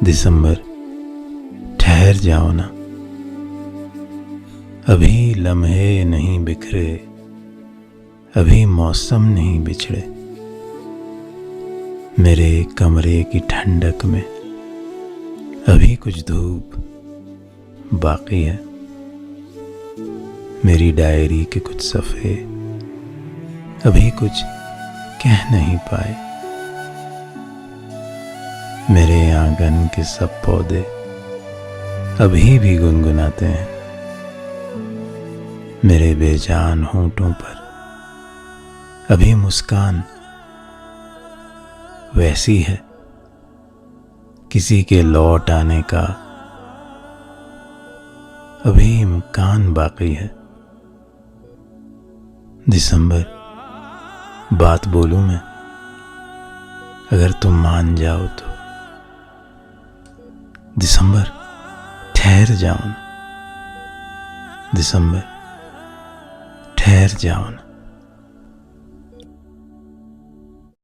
दिसंबर ठहर जाओ ना, अभी लम्हे नहीं बिखरे, अभी मौसम नहीं बिछड़े। मेरे कमरे की ठंडक में अभी कुछ धूप बाकी है। मेरी डायरी के कुछ सफ़े अभी कुछ कह नहीं पाए। मेरे आंगन के सब पौधे अभी भी गुनगुनाते हैं। मेरे बेजान होंठों पर अभी मुस्कान वैसी है। किसी के लौट आने का अभी इम्कान बाकी है। दिसंबर बात बोलूं मैं, अगर तुम मान जाओ तो। दिसंबर ठहर जाओ ना, दिसंबर ठहर जाओ ना।